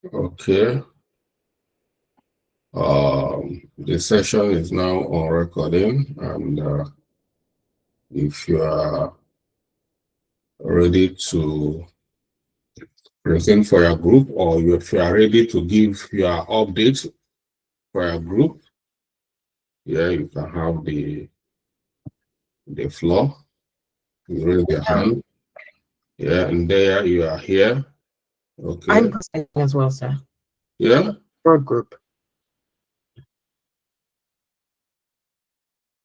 Okay. The session is now on recording, and if you are ready to present for your group, or if you are ready to give your update for your group, yeah, you can have the floor. You raise your hand. Yeah, and there you are here. Okay. I'm presenting as well, sir. Yeah. For a group.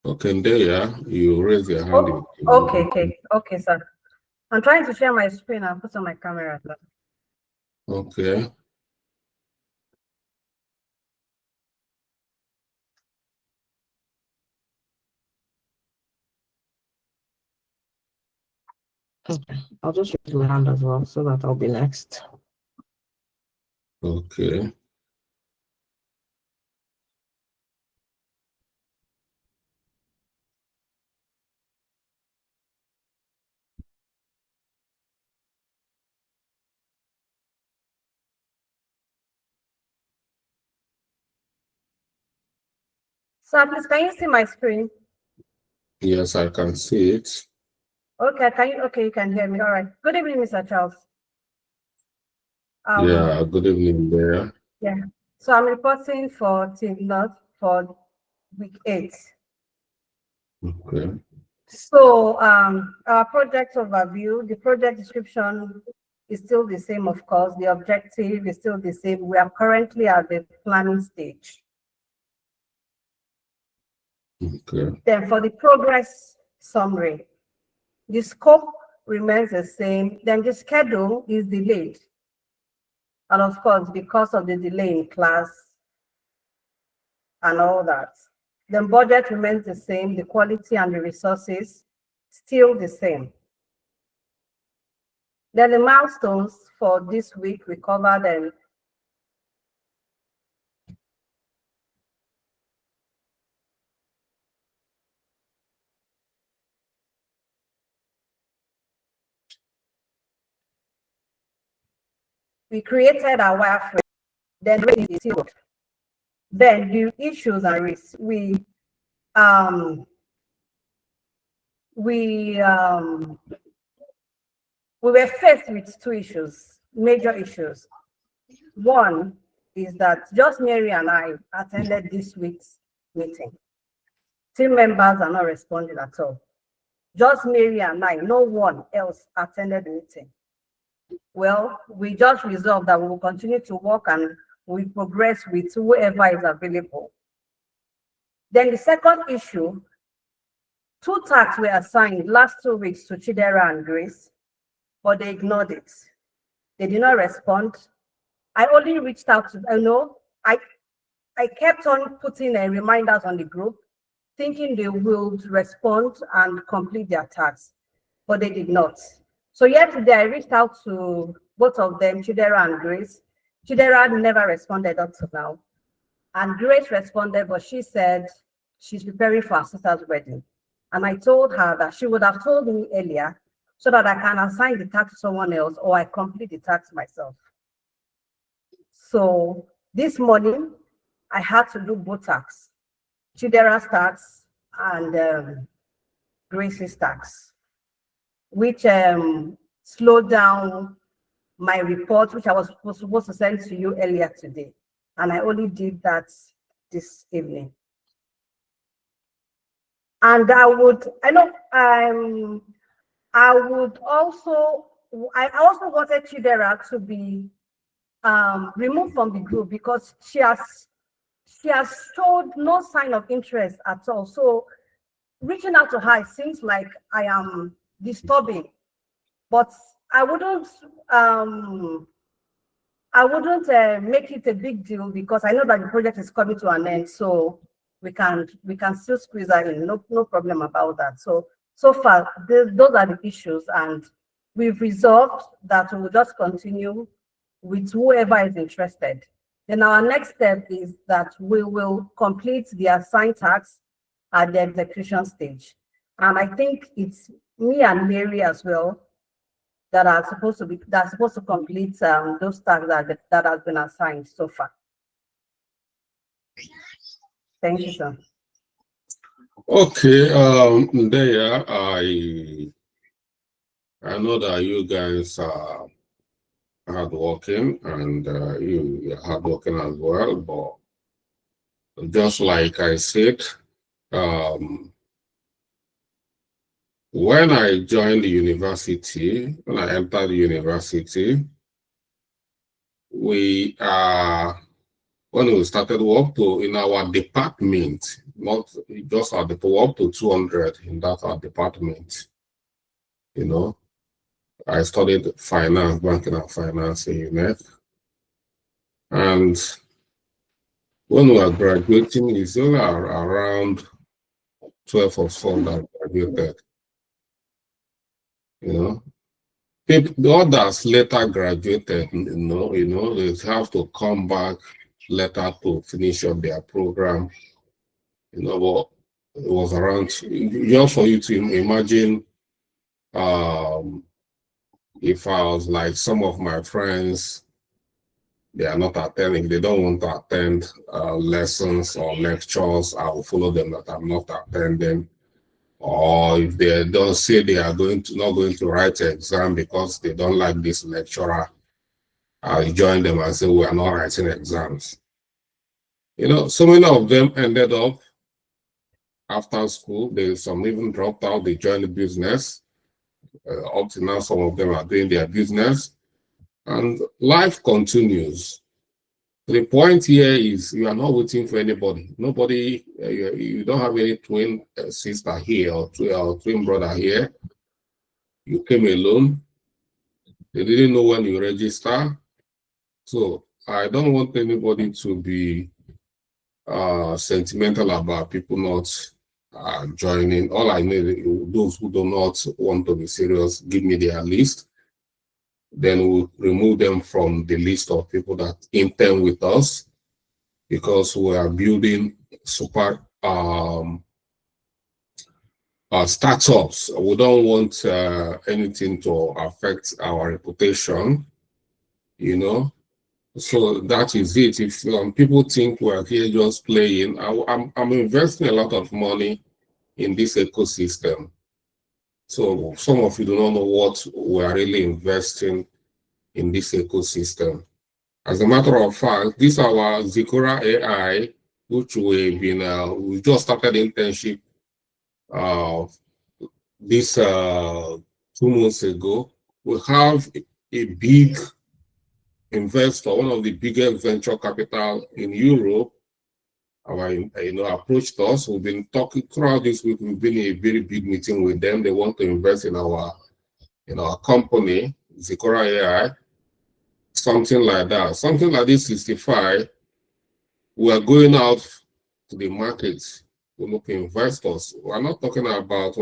Okay, and there you raise your hand. Okay, sir. I'm trying to share my screen and put on my camera. Okay. Okay, I'll just raise my hand as well so that I'll be next. Okay. Sir, please, can you see my screen? Yes, I can see it. Okay, you can hear me. All right. Good evening, Mr. Charles. Yeah, good evening there. Yeah. So I'm reporting for Team North for week 8. Okay. So our project overview, the project description is still the same, of course. The objective is still the same. We are currently at the planning stage. Okay. Then for the progress summary, the scope remains the same. Then the schedule is delayed. And of course, because of the delay in class and all that. The budget remains the same. The quality and the resources still the same. Then the milestones for this week, we covered them. We created our wireframe, then the zero. Then the issues and risks. We were faced with 2 issues, major issues. One is that just Mary and I attended this week's meeting. Team members are not responding at all. Just Mary and I, no one else attended the meeting. Well, we just resolved that we will continue to work and we progress with whoever is available. Then the second issue, 2 tasks were assigned last 2 weeks to Chidera and Grace, but they ignored it. They did not respond. I only reached out to, I kept on putting reminders on the group, thinking they would respond and complete their tasks, but they did not. So yesterday I reached out to both of them, Chidera and Grace. Chidera never responded up to now. And Grace responded, but she said she's preparing for her sister's wedding. And I told her that she would have told me earlier so that I can assign the task to someone else or I complete the task myself. So this morning, I had to do both tasks, Chidera's tasks and Grace's tasks, which slowed down my report, which I was supposed to send to you earlier today. And I only did that this evening. And I also wanted Chidera to be removed from the group because she has showed no sign of interest at all. So reaching out to her seems like I am disturbing, but I wouldn't make it a big deal because I know that the project is coming to an end. So we can still squeeze her in. No problem about that. So far, those are the issues, and we've resolved that we will just continue with whoever is interested. Then our next step is that we will complete the assigned tasks at the execution stage. And I think it's me and Mary as well that are supposed to complete those tasks that has been assigned so far. Thank you, sir. Okay, there I know that you guys are hardworking and you're hardworking as well, but just like I said, when I joined the university, when I entered the university, when we started work to in our department, not just our department, up to 200 in that our department. You know, I studied finance, banking and finance in UNED. And when we were graduating, it's only around 12 or so that graduated. You know, the others later graduated, they have to come back later to finish up their program. But it was around, just for you to imagine, if I was like some of my friends, they are not attending, they don't want to attend lessons or lectures, I will follow them that I'm not attending. Or if they don't say they are not going to write an exam because they don't like this lecturer, I'll join them and say we are not writing exams. So many of them ended up after school. Some even dropped out, they joined the business. Up to now, some of them are doing their business, and life continues. The point here is you are not waiting for anybody. Nobody, you don't have any twin sister here or twin brother here. You came alone. They didn't know when you register. So I don't want anybody to be sentimental about people not joining. All I need, those who do not want to be serious, give me their list. Then we'll remove them from the list of people that intern with us, because we are building super startups. We don't want anything to affect our reputation, So that is it. If people think we're here just playing, I'm investing a lot of money in this ecosystem. So some of you do not know what we are really investing in this ecosystem. As a matter of fact, this is our Zikora AI, which we just started internship this 2 months ago. We have a big investor, one of the biggest venture capital in Europe, approached us. We've been talking throughout this week. We've been in a very big meeting with them. They want to invest in our company, Zikora AI, something like that. Something like this 65. We are going out to the market to look for investors. We're talking about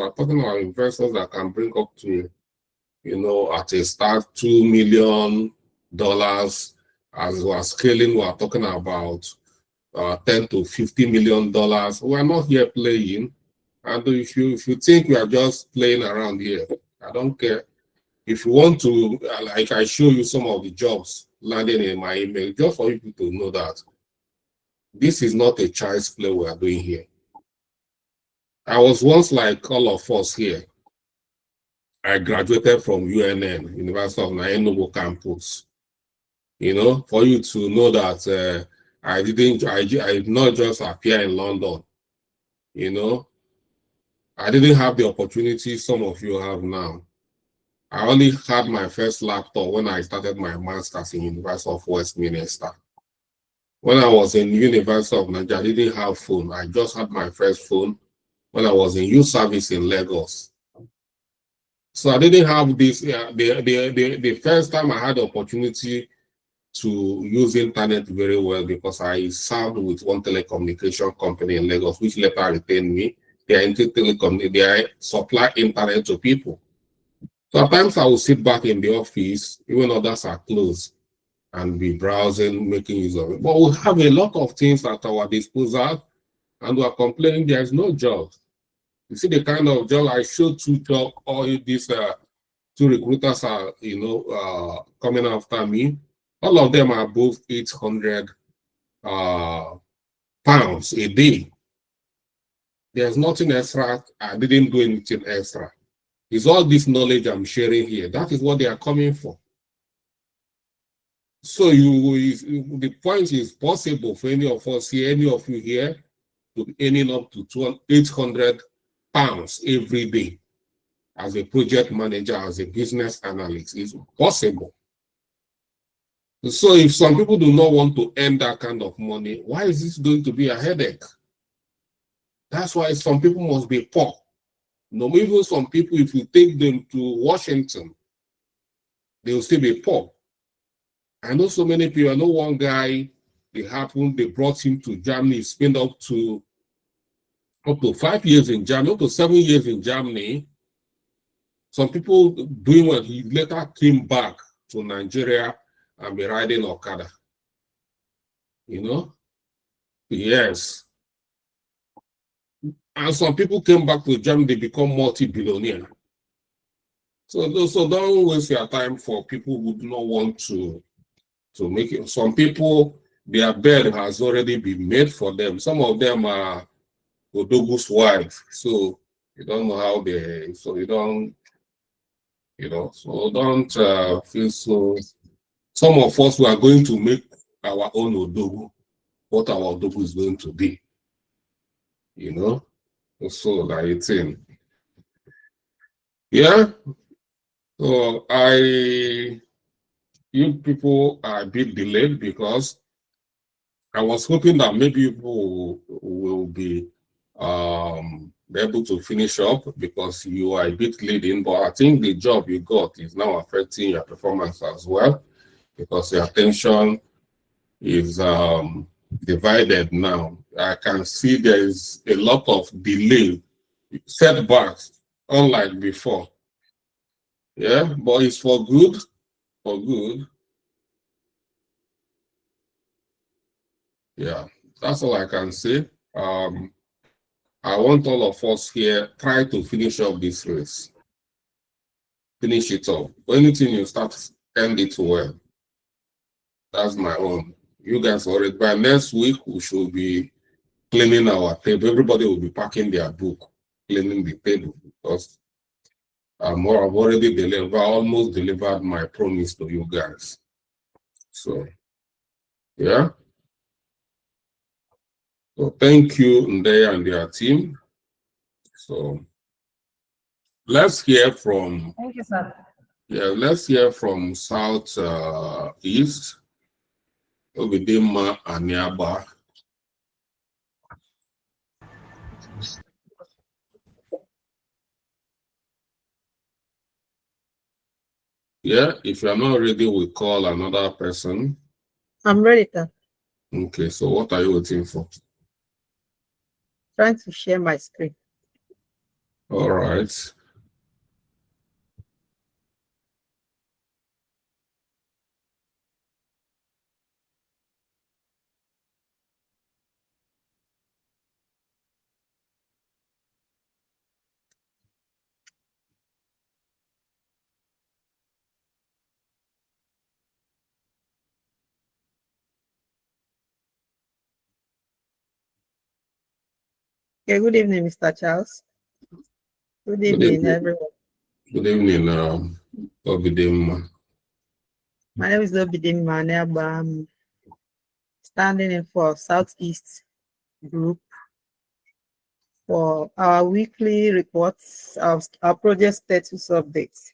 investors that can bring up to, at a start, $2 million. As we are scaling, we are talking about $10 to $50 million. We are not here playing. And if you think we are just playing around here, I don't care. If you want to, like I show you some of the jobs landing in my email, just for you to know that this is not a child's play we are doing here. I was once like all of us here. I graduated from UNN, University of Enugu campus. For you to know that I did not just appear in London. I didn't have the opportunity some of you have now. I only had my first laptop when I started my master's in University of Westminster. When I was in University of Nigeria, I didn't have phone. I just had my first phone when I was in youth service in Lagos. So I didn't have this. The first time I had the opportunity to use internet very well, because I served with one telecommunication company in Lagos, which later retained me. They supply internet to people. So at times I will sit back in the office, even others are closed, and be browsing, making use of it. But we have a lot of things at our disposal, and we are complaining there is no job. You see the kind of job I showed 2 jobs, all this 2 recruiters are, coming after me. All of them are above 800 pounds a day. There's nothing extra. I didn't do anything extra. It's all this knowledge I'm sharing here. That is what they are coming for. So the point is possible for any of us here, any of you here, to be earning up to 800 pounds every day as a project manager, as a business analyst. It's possible. So if some people do not want to earn that kind of money, why is this going to be a headache? That's why some people must be poor. No, even some people, if you take them to Washington, they will still be poor. I know so many people. I know one guy, they brought him to Germany, he spent up to 5 years in Germany, up to 7 years in Germany. Some people doing well, he later came back to Nigeria and be riding Okada. You know? Yes. And some people came back to Germany, they become multi-billionaire. So don't waste your time for people who do not want to make it. Some people, their bed has already been made for them. Some of them are Odogu's wife. So you don't know how so don't feel so. Some of us we are going to make our own Odogu, what our Odogu is going to be. So like thing. Yeah. So you people are a bit delayed because I was hoping that maybe people will be able to finish up because you are a bit leading, but I think the job you got is now affecting your performance as well because your attention is divided now. I can see there is a lot of delay, setbacks, unlike before. Yeah, but it's for good, for good. Yeah, that's all I can say. I want all of us here try to finish up this race. Finish it up. Anything you start, end it well. That's my own. You guys already by next week we should be cleaning our table. Everybody will be packing their book, cleaning the table because I've already delivered, almost delivered my promise to you guys. So yeah. So thank you, Ndea and their team. So let's hear from. Thank you, sir. Yeah, let's hear from South East. Obidima Aniaba. Yeah, if you're not ready, we call another person. I'm ready, sir. Okay, so what are you waiting for? Trying to share my screen. All right. Okay, good evening, Mr. Charles. Good evening, everyone. Good evening, Obidima. My name is Obidima Aniaba. I'm standing in for Southeast Group for our weekly reports of our project status updates.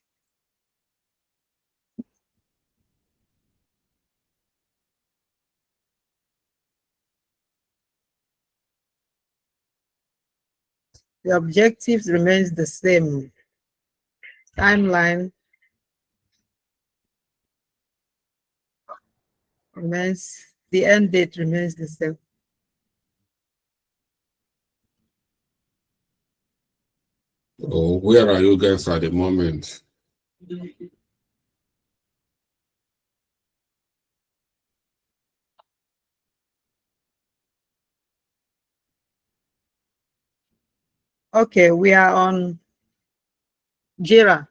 The objectives remains the same. Timeline remains, the end date remains the same. Oh, where are you guys at the moment? Okay, we are on Jira.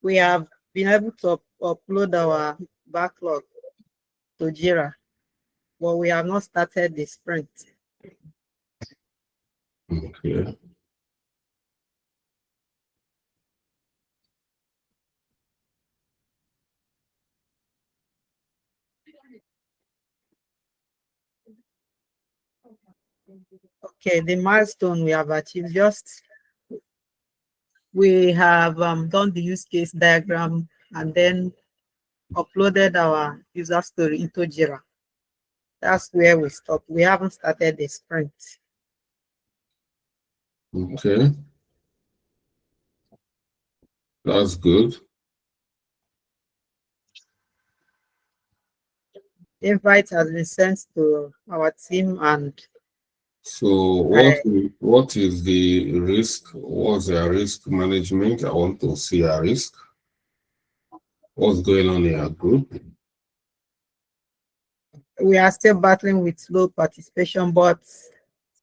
we have been able to upload our backlog to Jira, but we have not started the sprint. Okay. Okay, the milestone we have achieved, just we have done the use case diagram and then uploaded our user story into Jira. That's where we stop. We haven't started the sprint. Okay. That's good. Invite has been sent to our team, and So what is the risk? What's the risk management? I want to see a risk. What's going on in our group? we are still battling with low participation, but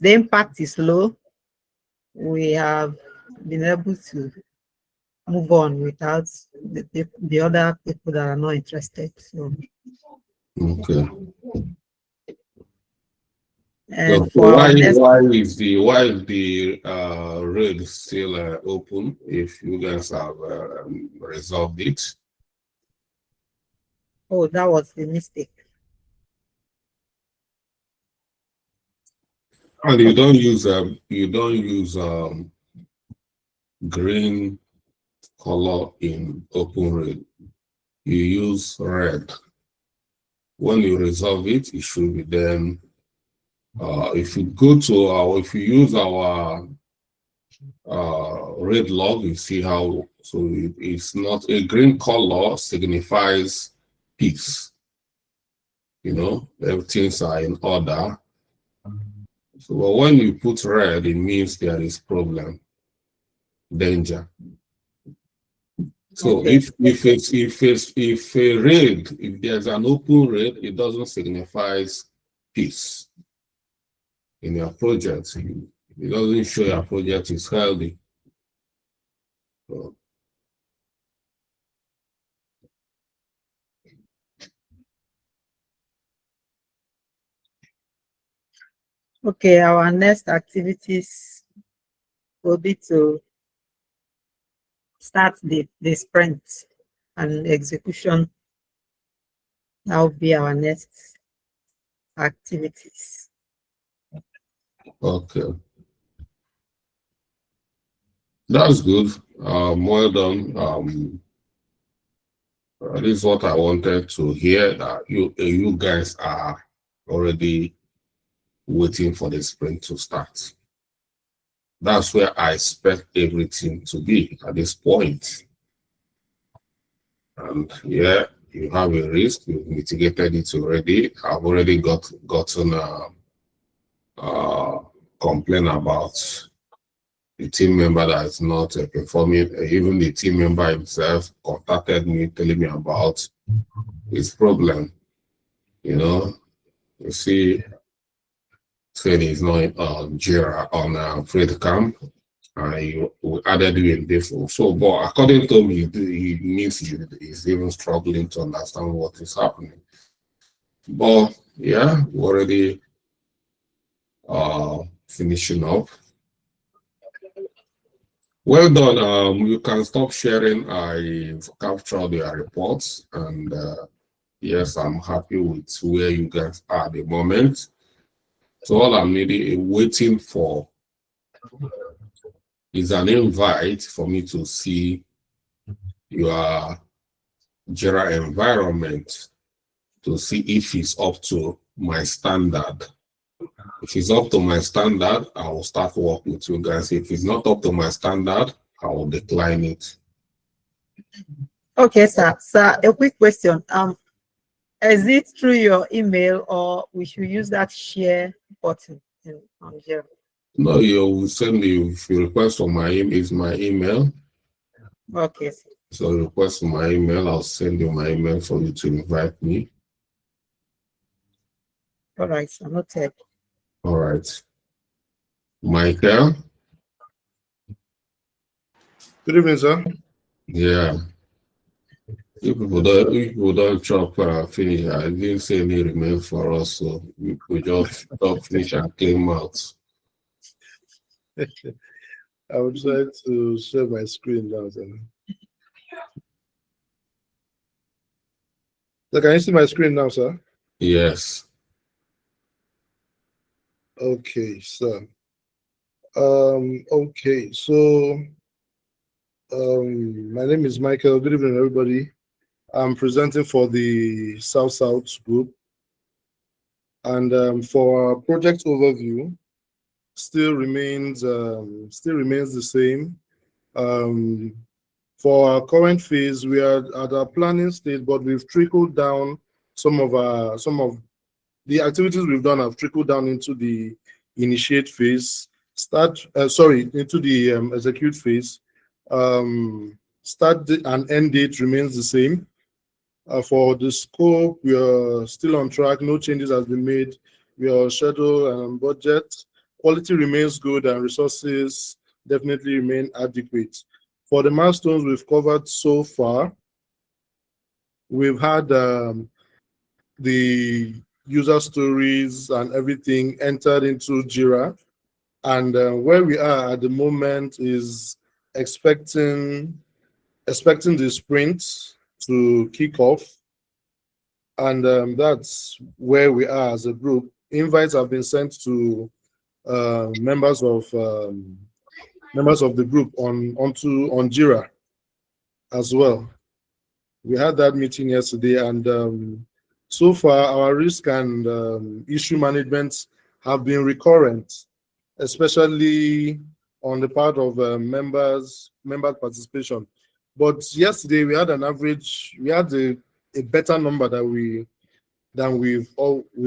the impact is low. We have been able to move on without the other people that are not interested. So, Okay. and So for our next, why is the raid still open if you guys have resolved it? oh, that was the mistake. And you don't use green color in open raid. You use red. When you resolve it, it should be then. If you go to if you use our red log, you see how, so it's not a green color signifies peace. You know, everything's are in order. So but when you put red, it means there is problem, danger. So Okay. if a raid, if there's an open raid, it doesn't signify peace in your project. It doesn't show your project is healthy. So, Okay, our next activities will be to start the sprint and execution. That will be our next activities. okay. That's good. Well done. This is what I wanted to hear, that you guys are already waiting for the sprint to start. That's where I expect everything to be at this point. And yeah, you have a risk, you've mitigated it already. I've already gotten complaint about the team member that is not performing. Even the team member himself contacted me, telling me about his problem. You know, you see, said he's not on Jira on Fred Camp. We added you in this. So, but according to me, he means he's even struggling to understand what is happening. But yeah, we're already finishing up. Well done. You can stop sharing. I've captured your reports, and yes, I'm happy with where you guys are at the moment. So all I'm waiting for is an invite for me to see your Jira environment to see if it's up to my standard. If it's up to my standard, I will start working with you guys. If it's not up to my standard, I will decline it. Okay, sir. Sir, a quick question. Is it through your email, or we should use that share button on Jira? No, you will send me, if you request for my email, is my email. Okay, sir. So request for my email, I'll send you my email for you to invite me. All right, sir. Noted. All right. Michael? Good evening, sir. Yeah. If people don't chop finish, I didn't say any remain for us, so we just chop finish and clean mouth. I will try to share my screen now. So can you see my screen now, sir? Yes. Okay, sir. Okay, so my name is Michael. Good evening, everybody. I'm presenting for the South South group, and for our project overview, still remains the same. Um, for our current phase, we are at our planning stage, but we've trickled down some of the activities we've done have trickled down into the initiate phase. Into the execute phase. And end date remains the same. For the scope, we are still on track. No changes has been made. We are on schedule and budget. Quality remains good, and resources definitely remain adequate. For the milestones we've covered so far, we've had the user stories and everything entered into Jira. And where we are at the moment is expecting the sprint to kick off. And that's where we are as a group. Invites have been sent to members of the group on Jira as well. We had that meeting yesterday, and so far our risk and issue management have been recurrent, especially on the part of member participation. But yesterday we had a better number than we've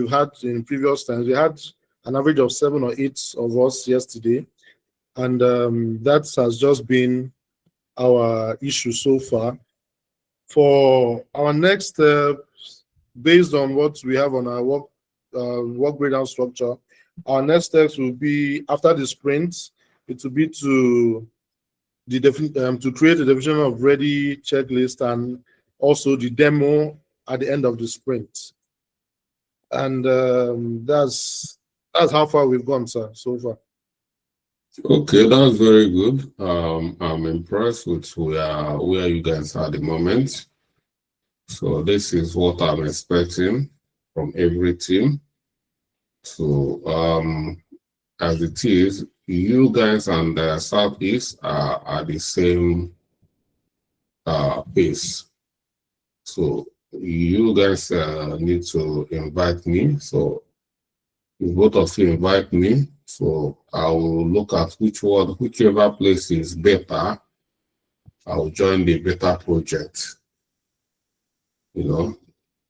had in previous times. We had an average of 7 or 8 of us yesterday, and that has just been our issue so far. For our next step, based on what we have on our work breakdown structure, our next steps will be after the sprint. It will be to create a definition of ready checklist and also the demo at the end of the sprint. And that's how far we've gone, sir, so far. Okay, that's very good. I'm impressed with where you guys are at the moment. So this is what I'm expecting from every team. So as it is, you guys and the Southeast are at the same pace. So you guys need to invite me. So if both of you invite me, so I will look at whichever place is better. I'll join the better project.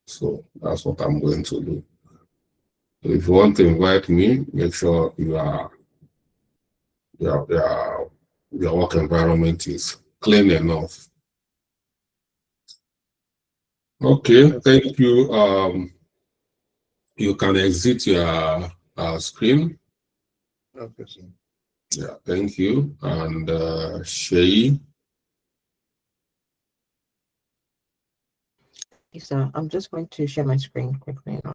So that's what I'm going to do. So if you want to invite me, make sure your work environment is clean enough. Okay, thank you. You can exit your screen. Okay, sir. Yeah, thank you. And Shay. So I'm just going to share my screen quickly now.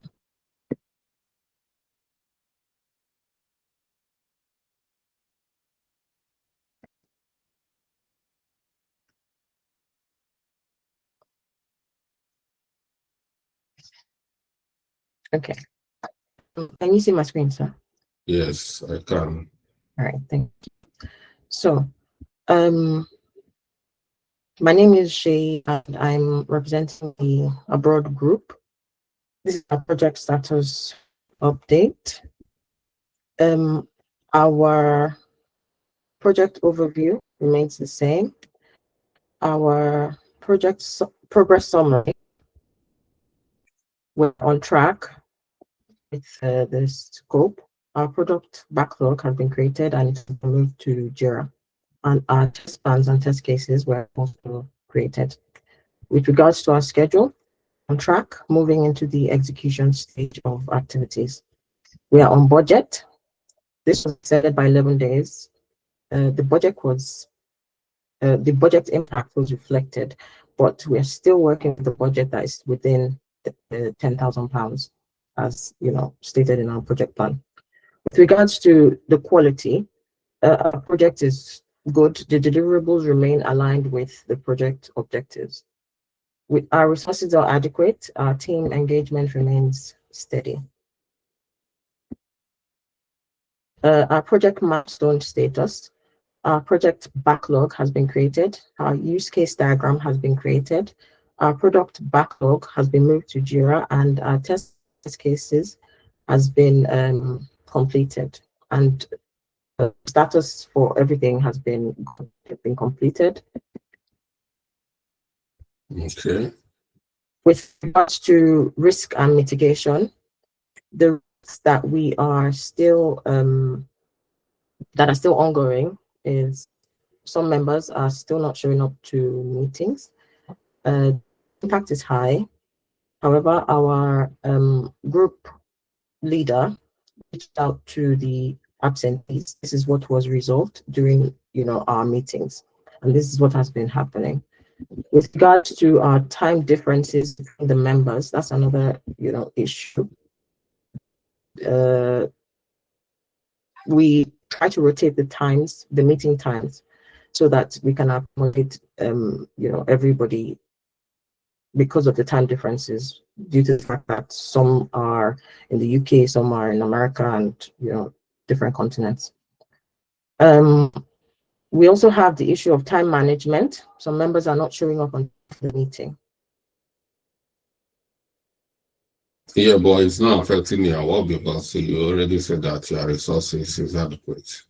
Okay. Can you see my screen, sir? Yes, I can. All right, thank you. So, my name is Shay, and I'm representing the abroad group. This is a project status update. Our project overview remains the same. Our project progress summary, we're on track with the scope. Our product backlog has been created and it's been moved to Jira. And our test plans and test cases were also created. With regards to our schedule, on track, moving into the execution stage of activities. We are on budget. This was set by 11 days. The budget was the budget impact was reflected, but we're still working with the budget that is within the £10,000, as stated in our project plan. With regards to the quality, our project is good. The deliverables remain aligned with the project objectives. With our resources are adequate, our team engagement remains steady. Our project milestone status. Our project backlog has been created. Our use case diagram has been created. Our product backlog has been moved to Jira, and our test cases has been completed. And the status for everything has been completed. Okay. With regards to risk and mitigation, the risks that we are still that are still ongoing is some members are still not showing up to meetings. Impact is high. However, our group leader reached out to the absentees. This is what was resolved during our meetings, and this is what has been happening. With regards to our time differences between the members, that's another issue. We try to rotate the meeting times, so that we can accommodate everybody, because of the time differences, due to the fact that some are in the UK, some are in America, and different continents. We also have the issue of time management. Some members are not showing up on the meeting. Yeah, but it's not affecting your work because you already said that your resources is adequate.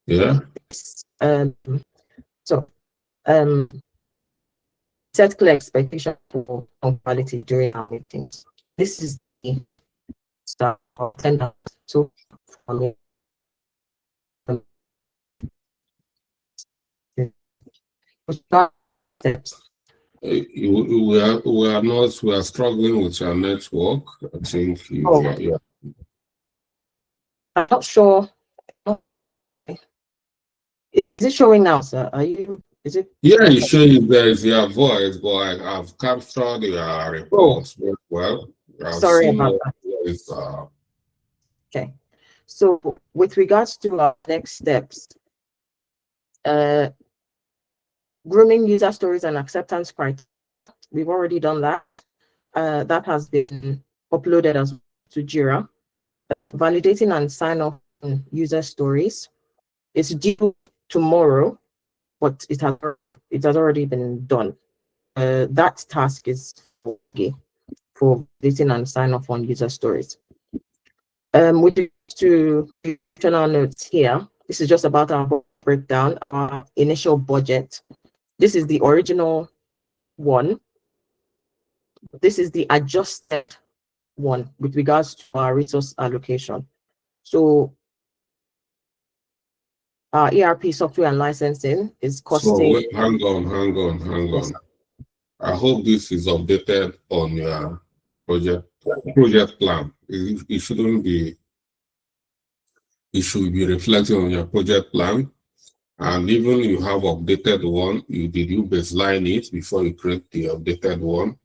Yeah. Set clear expectation for quality during our meetings. This is the start of attendance. So for me, we are struggling with your network. I think yeah. I'm not sure. Is it showing now, sir? Is it? Yeah, it's showing there is your voice, but I've captured your reports well. Sorry about that. Okay. So with regards to our next steps, grooming user stories and acceptance criteria, we've already done that. That has been uploaded as to Jira. Validating and sign off on user stories is due tomorrow, but it has already been done. That task is okay for validating and sign off on user stories. With regards to additional notes here, this is just about our breakdown, our initial budget. This is the original one. This is the adjusted one with regards to our resource allocation. So our ERP software and licensing is costing. So wait, hang on. I hope this is updated on your project plan. It shouldn't be. It should be reflected on your project plan. And even you have updated one, did you baseline it before you create the updated one?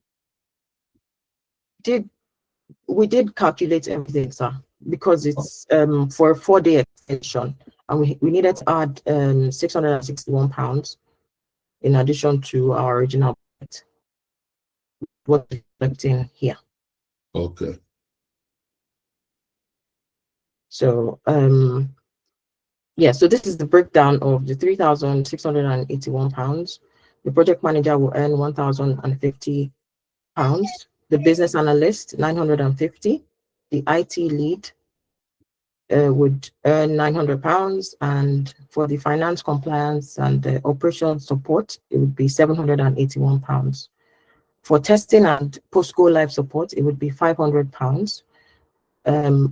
We did calculate everything, sir, because it's for a 4-day extension, and we needed to add £661 in addition to our original budget. What's reflecting here? Okay. So yeah, so this is the breakdown of the £3,681. The project manager will earn £1,050. The business analyst, 950. The IT lead would earn £900, and for the finance compliance and the operation support, it would be £781. For testing and post-go live support, it would be £500.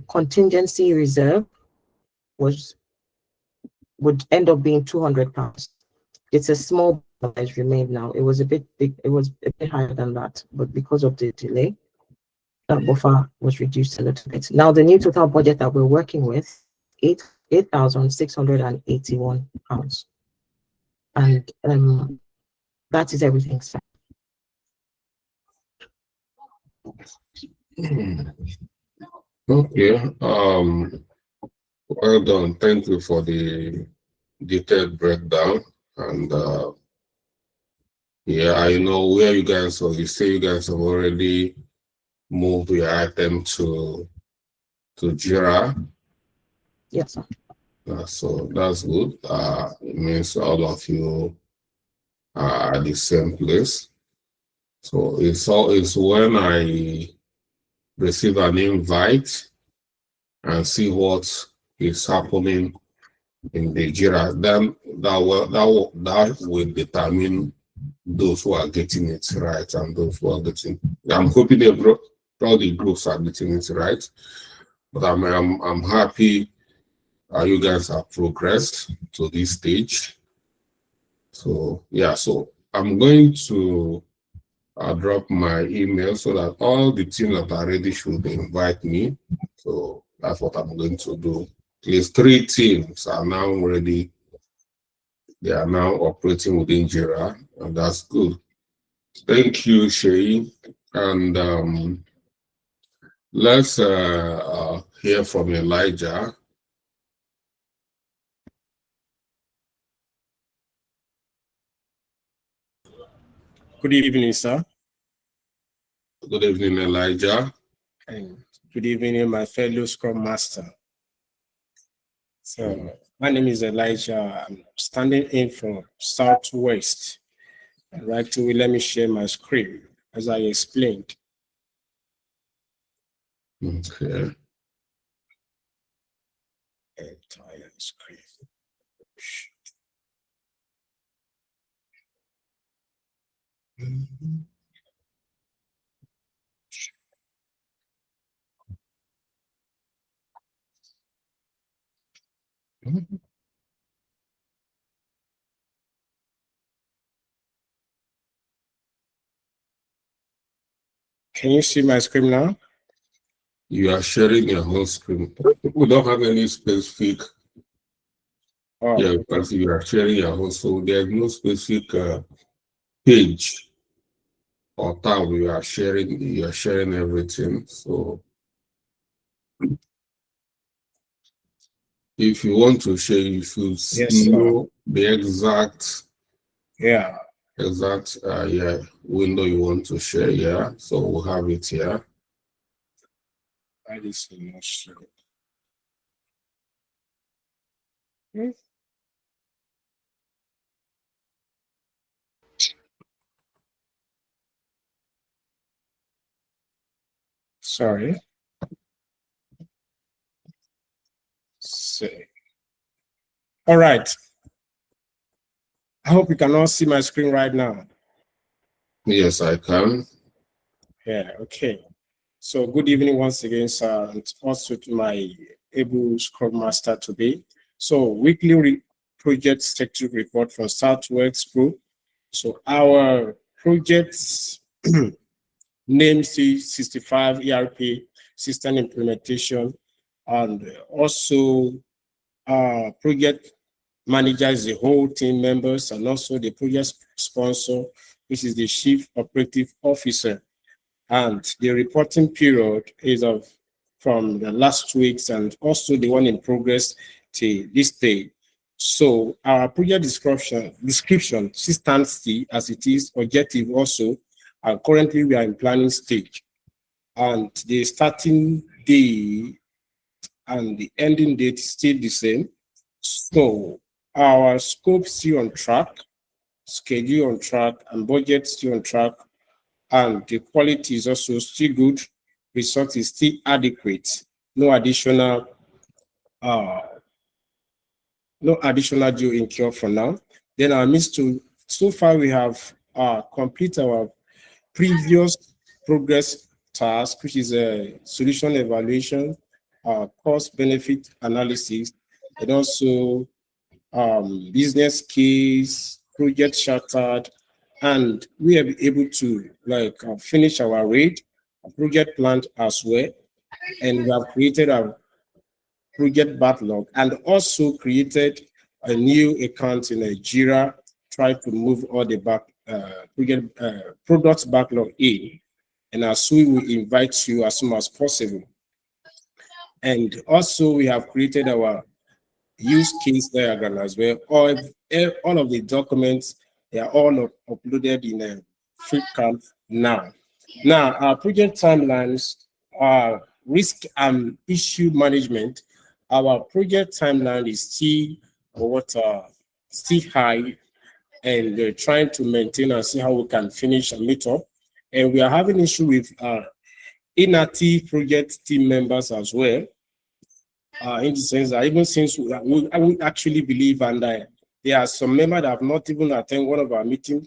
Contingency reserve would end up being £200. It's a small that has remained now. It was a bit big, it was a bit higher than that, but because of the delay, that buffer was reduced a little bit. Now the new total budget that we're working with, 8,681 pounds. And that is everything, sir. Okay. Well done. Thank you for the detailed breakdown. And yeah, I know where you guys are. You say you guys have already moved your item to Jira. Yes, sir. So that's good. It means all of you are at the same place. So it's when I receive an invite and see what is happening in the Jira, then that will determine those who are getting it right and those who are getting. I'm hoping all the groups are getting it right, but I'm happy you guys have progressed to this stage. So yeah, so I'm going to drop my email so that all the teams that are ready should invite me. So that's what I'm going to do. At least 3 teams are now ready. They are now operating within Jira, and that's good. Thank you, Shay. And let's hear from Elijah. Good evening, sir. Good evening, Elijah. And good evening, my fellow Scrum Master. So, my name is Elijah. I'm standing in from Southwest. And right away, let me share my screen as I explained. Okay. Entire screen. Can you see my screen now? You are sharing your whole screen. We don't have any specific. Oh, Yeah, because you are sharing your whole, so there's no specific page or tab. You are sharing everything. So if you want to share, you should yes, sir. know the exact Yeah. window you want to share. Yeah, so we'll have it here. That is enough. Sorry. Say. All right. I hope you can all see my screen right now. Yes, I can. Yeah, okay. So good evening once again, sir, and also to my able Scrum Master today. So weekly project status report from Southwest Group. So our projects name C65 ERP system implementation, and also project manager is the whole team members, and also the project sponsor, which is the chief operative officer. And the reporting period is from the last 2 weeks and also the one in progress to this day. So our project description stands still as it is, objective also, and currently we are in planning stage. And the starting day and the ending date is still the same. So our scope still on track, schedule on track, and budget still on track, and the quality is also still good. Result is still adequate. No additional due incur for now. Then our means to so far we have complete our previous progress task, which is a solution evaluation, cost benefit analysis, and also business case, project chartered, and we have been able to finish our raid, project plan as well, and we have created a project backlog, and also created a new account in Jira, try to move all the product backlog in. And as we will invite you as soon as possible. And also we have created our use case diagram as well. All of the documents, they are all uploaded in a FreeCamp now. Now, our project timelines are risk and issue management. Our project timeline is still high, and we're trying to maintain and see how we can finish and meet up. And we are having issue with inactive project team members as well. In the sense that even since we actually believe, and there are some members that have not even attended one of our meetings,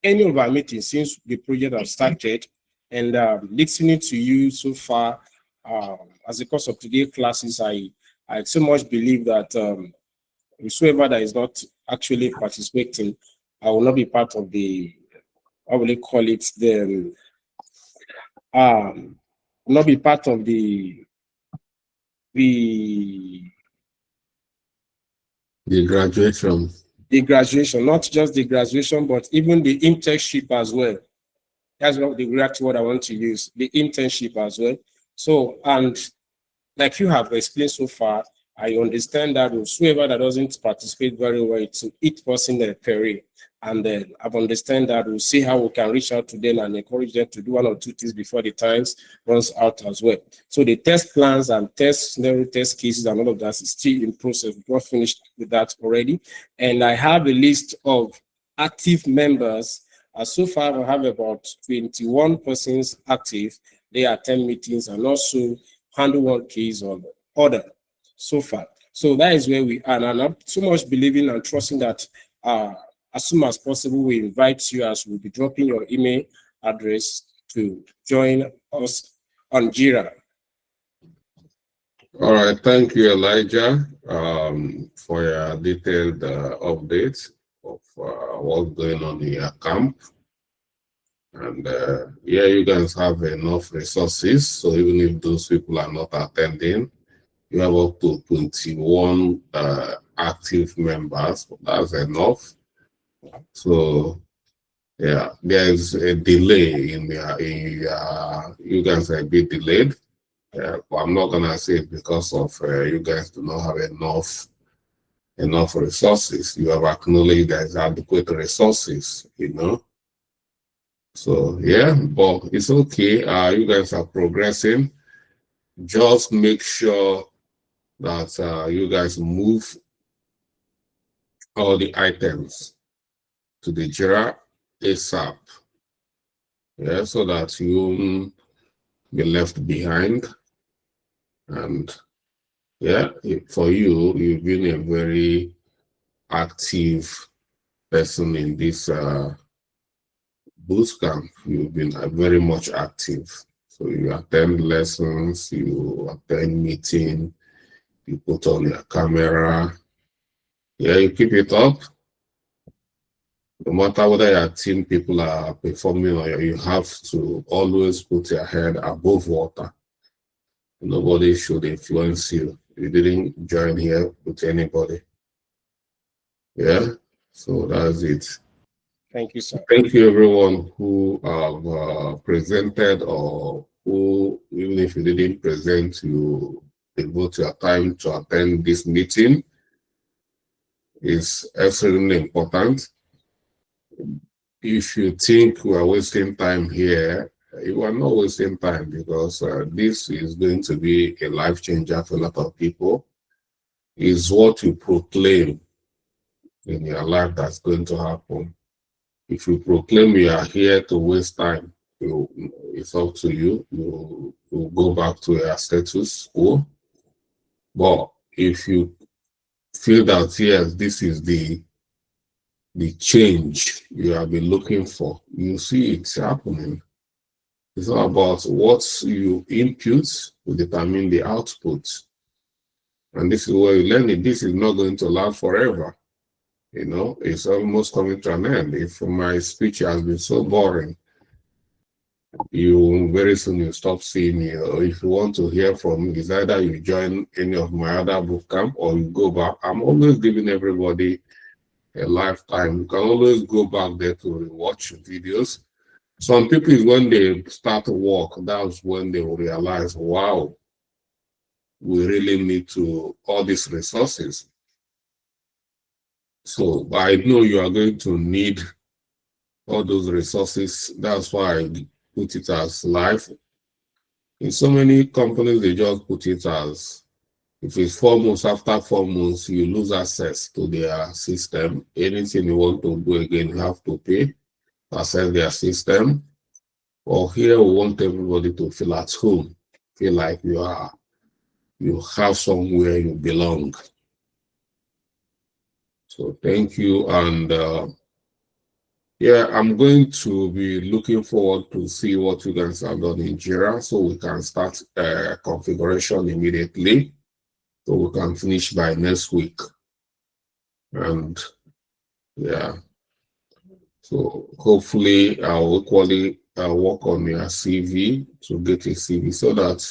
any of our meetings since the project has started, and listening to you so far, as a course of today's classes, I so much believe that whoever that is not actually participating, I will not be part of the, how will I call it, the not be part of the graduation. The graduation, not just the graduation, but even the internship as well. That's not the exact word I want to use, the internship as well. So, and like you have explained so far, I understand that whoever that doesn't participate very well to each person their career. And then I understand that we'll see how we can reach out to them and encourage them to do one or two things before the times runs out as well. So the test plans and test scenario test cases and all of that is still in process. We're not finished with that already. And I have a list of active members. So far, I have about 21 persons active. They attend meetings and also handle one case on order so far. So that is where we are. And I'm so much believing and trusting that as soon as possible, we invite you, as we'll be dropping your email address, to join us on Jira. All right, thank you, Elijah, for your detailed update of what's going on in your camp. And yeah, you guys have enough resources. So even if those people are not attending, you have up to 21 active members. That's enough. So yeah, there is a delay in you guys are a bit delayed. But I'm not gonna say it because of you guys do not have enough resources. You have acknowledged there's adequate resources, you know. So yeah, but it's okay. You guys are progressing. Just make sure that you guys move all the items to the Jira ASAP. Yeah, so that you won't be left behind. And yeah, for you, you've been a very active person in this boot camp. You've been very much active. So you attend lessons, you attend meeting, you put on your camera. Yeah, you keep it up. No matter whether your team people are performing or you have to always put your head above water. Nobody should influence you. You didn't join here with anybody. Yeah, so that's it. Thank you, sir. Thank you, everyone who have presented, or who, even if you didn't present, you devote your time to attend this meeting. It's extremely important. If you think we are wasting time here, you are not wasting time, because this is going to be a life changer for a lot of people. It's what you proclaim in your life that's going to happen. If you proclaim you are here to waste time, it's up to you. You go back to your status quo. But if you feel that, yes, this is the change you have been looking for, you see it's happening. It's not about what you input to determine the output. And this is where you learn it. This is not going to last forever. You know, it's almost coming to an end. If my speech has been so boring, you very soon you stop seeing me. Or if you want to hear from me, it's either you join any of my other boot camp or you go back. I'm always giving everybody a lifetime. You can always go back there to watch videos. Some people, when they start work, that's when they will realize, wow, we really need to all these resources. So I know you are going to need all those resources. That's why I put it as live. In so many companies, they just put it as if it's 4 months, after 4 months, you lose access to their system. Anything you want to do again, you have to pay to access their system. Or here, we want everybody to feel at home, feel like you have somewhere you belong. So thank you. And yeah, I'm going to be looking forward to see what you guys have done in Jira so we can start configuration immediately. So we can finish by next week. And yeah, so hopefully I'll equally work on your CV to get a CV so that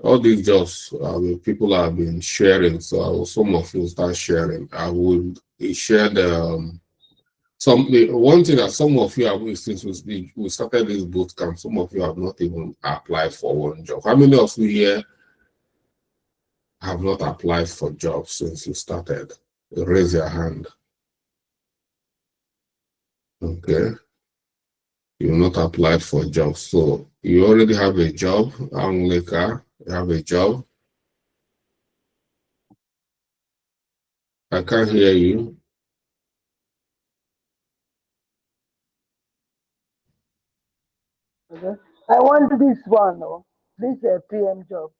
all these jobs people have been sharing. So some of you start sharing. I would share the one thing that some of you have, since we started this boot camp, some of you have not even applied for one job. How many of you here have not applied for jobs since you started? Raise your hand. Okay. You've not applied for jobs. So you already have a job. Anglika, you have a job. I can't hear you. Okay. I want this one, this PM job.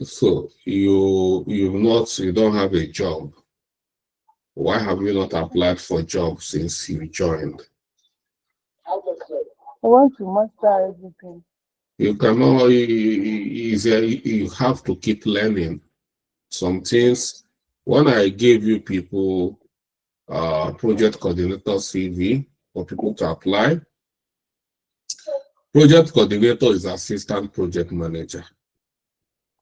So you don't have a job. Why have you not applied for jobs since you joined? I want to master everything. You cannot, you have to keep learning. Some things, when I gave you people project coordinator CV for people to apply, project coordinator is assistant project manager.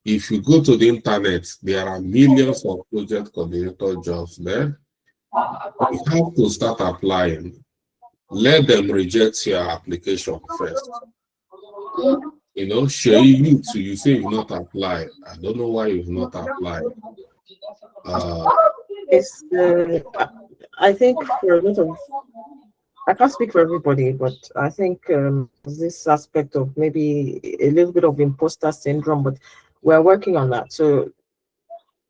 If you go to the internet, there are millions of project coordinator jobs there. You have to start applying. Let them reject your application first. You know, share you too. You say you've not applied. I don't know why you've not applied. It's I think for a lot of, I can't speak for everybody, but I think this aspect of maybe a little bit of imposter syndrome, but we're working on that. So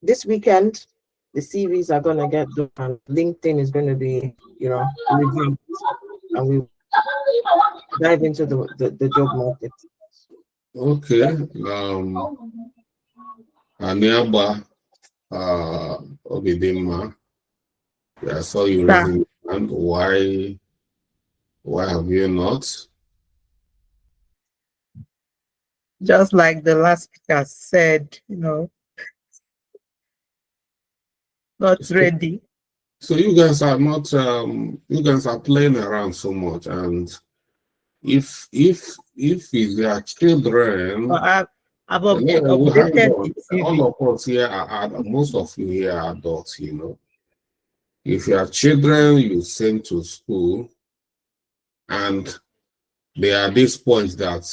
this weekend, the CVs are going to get done, and LinkedIn is going to be, reviewed, and we dive into the job market. Okay. Aniaba Obidima, I saw you raising your hand. Why have you not? Just like the last speaker said, not ready. So you guys are not you guys are playing around so much, and if it's your children, I've we have updated the CV. all of us here are most of you here are adults, If you have children you send to school and there are these points that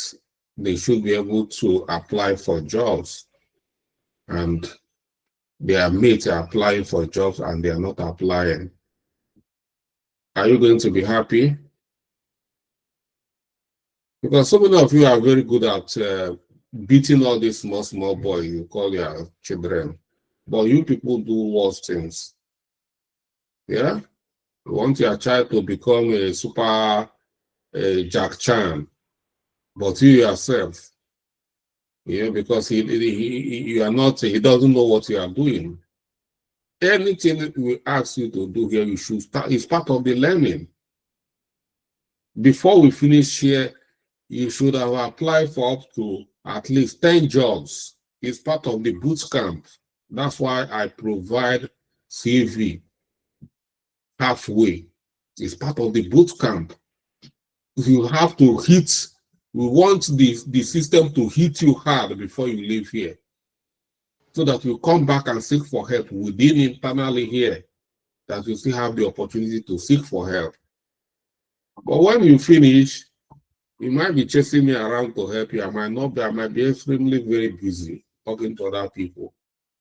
they should be able to apply for jobs, and their mates are applying for jobs and they are not applying, are you going to be happy? Because so many of you are very good at beating all these small boys you call your children, but you people do worse things. Yeah, you want your child to become a super Jack Chan, but you yourself, because you are not, he doesn't know what you are doing. Anything we ask you to do here, you should start. It's part of the learning. Before we finish here, you should have applied for up to at least 10 jobs. It's part of the boot camp. That's why I provide CV halfway. It's part of the boot camp. You have to hit, we want the system to hit you hard before you leave here, so that you come back and seek for help within internally here, that you still have the opportunity to seek for help. But when you finish, you might be chasing me around to help you. I might not be, I might be extremely very busy talking to other people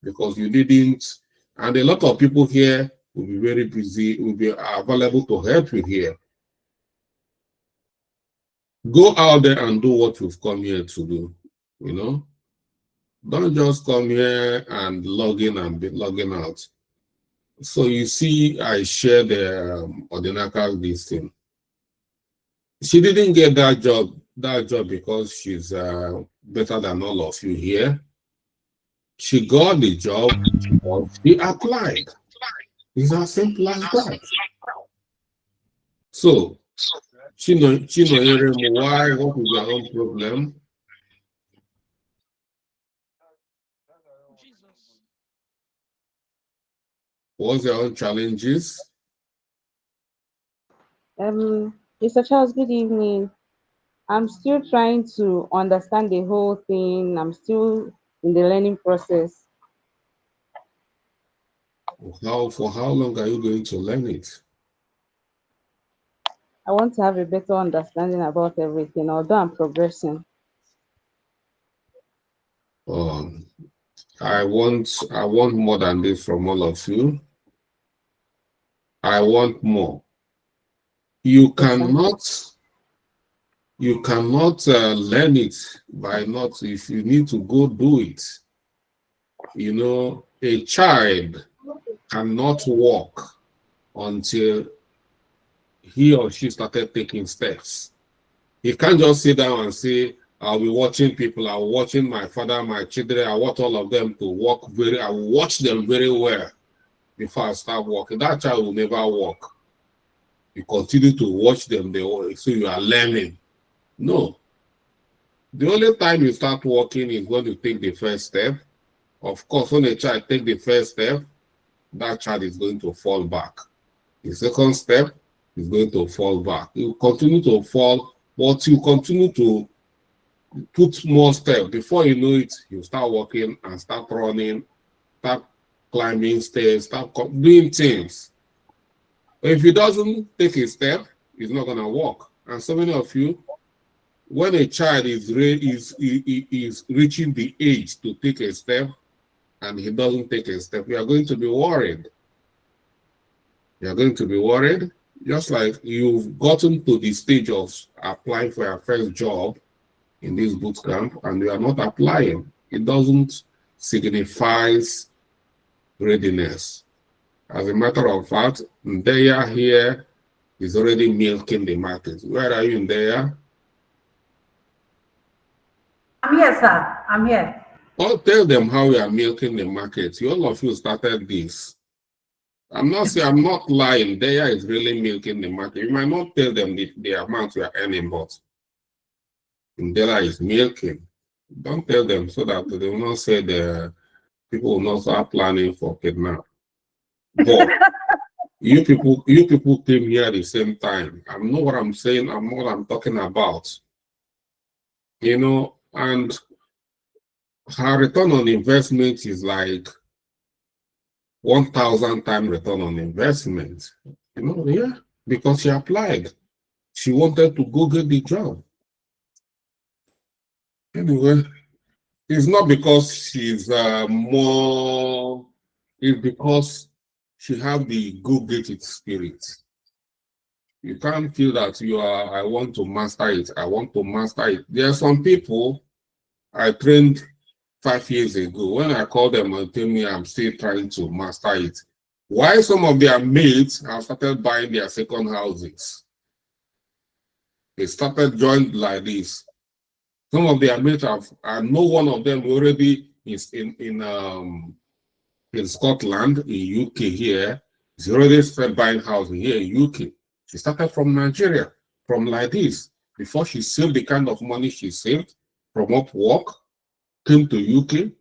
because you didn't, and a lot of people here will be very busy, will be available to help you here. Go out there and do what you've come here to do, you know? Don't just come here and log in and be logging out. So you see, I shared the Odinaka's this thing. She didn't get that job because she's better than all of you here. She got the job because she applied. It's as simple as that. So, Chino, why? What is your own problem? What's your own challenges? Mr. Charles, good evening. I'm still trying to understand the whole thing. I'm still in the learning process. For how long are you going to learn it? I want to have a better understanding about everything, although I'm progressing. I want more than this from all of you. I want more. You cannot learn it by not, if you need to go do it. You know, a child cannot walk until he or she started taking steps. He can't just sit down and say, I'll be watching people, I'll watching my father, my children, I want all of them to walk I will watch them very well before I start walking. That child will never walk. You continue to watch them, so you are learning. No. The only time you start walking is when you take the first step. Of course, when a child takes the first step, that child is going to fall back. The second step is going to fall back. You continue to fall, but you continue to put more steps. Before you know it, you start walking and start running, start climbing stairs, start doing things. But if he doesn't take a step, he's not going to walk. And so many of you, when a child is reaching the age to take a step and he doesn't take a step, you are going to be worried. You are going to be worried, just like you've gotten to the stage of applying for your first job in this boot camp and you are not applying. It doesn't signify readiness. As a matter of fact, Ndeya here is already milking the market. Where are you, Ndeya? I'm here, sir. I'm here. I'll tell them how we are milking the market. All of you started this. I'm not lying. Ndeya is really milking the market. You might not tell them the amount you are earning, but Ndeya is milking. Don't tell them so that they will not say the people will not start planning for kidnap. But you people came here at the same time. I know what I'm saying. I know what I'm talking about. You know, and her return on investment is like 1,000 times return on investment. You know, yeah, because she applied. She wanted to go get the job. Anyway, it's not because she's more, it's because she have the go-get-it spirit. You can't feel that I want to master it. I want to master it. There are some people I trained 5 years ago. When I call them and tell me I'm still trying to master it, why some of their mates have started buying their second houses? They started joined like this. Some of their mates I know one of them already is in Scotland, in UK here. He's already started buying houses here in UK. She started from Nigeria, from like this. Before she saved the kind of money she saved from Upwork, came to UK,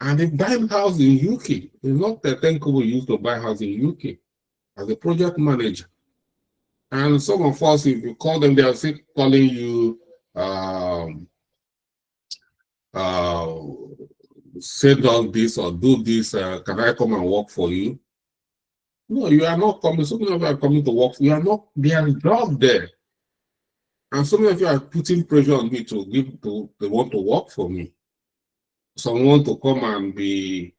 and they buying house in UK. It's not the 10 people used to buy house in UK as a project manager. And some of us, if you call them, they are still calling you, say does this or do this, can I come and work for you? No, you are not coming. Some of you are coming to work. You are not, there is job there. And some of you are putting pressure on me to they want to work for me. Someone to come and be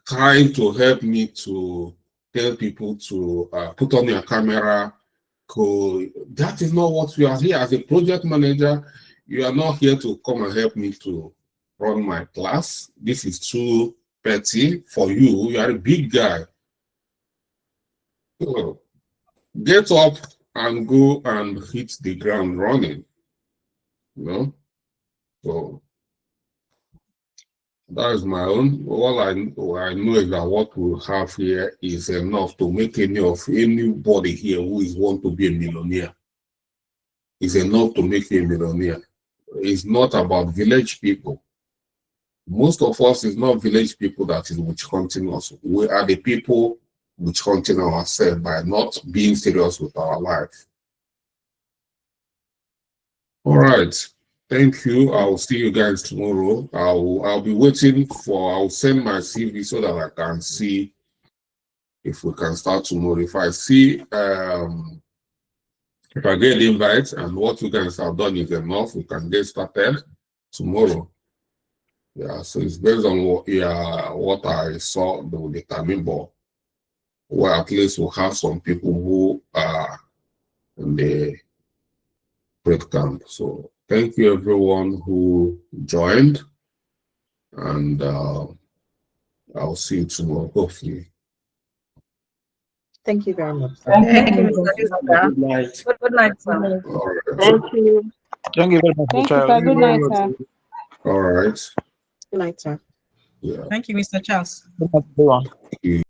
trying to help me to tell people to put on your camera. That is not what we are here as a project manager. You are not here to come and help me to run my class. This is too petty for you. You are a big guy. So get up and go and hit the ground running. You know? So that is my own. All I know is that what we have here is enough to make anybody here who is want to be a millionaire. Is enough to make you a millionaire. It's not about village people. Most of us is not village people that is witch hunting us. We are the people witch hunting ourselves by not being serious with our life. All right. Thank you. I'll see you guys tomorrow. I'll be waiting I'll send my CV so that I can see if we can start tomorrow. If I see if I get the invite and what you guys have done is enough, we can get started tomorrow. Yeah, so it's based on what I saw they will determine, but well, at least we'll have some people who are in the break camp. So thank you everyone who joined, and I'll see you tomorrow, hopefully. Thank you very much. Thank you, Mr. Fisher. Good night. Good night, sir. All right. Thank you. Thank you very much, Thank you, Charles. sir. Good night, sir. All right. Good night, sir. Yeah. Thank you, Mr. Charles. Good night, everyone. Thank you.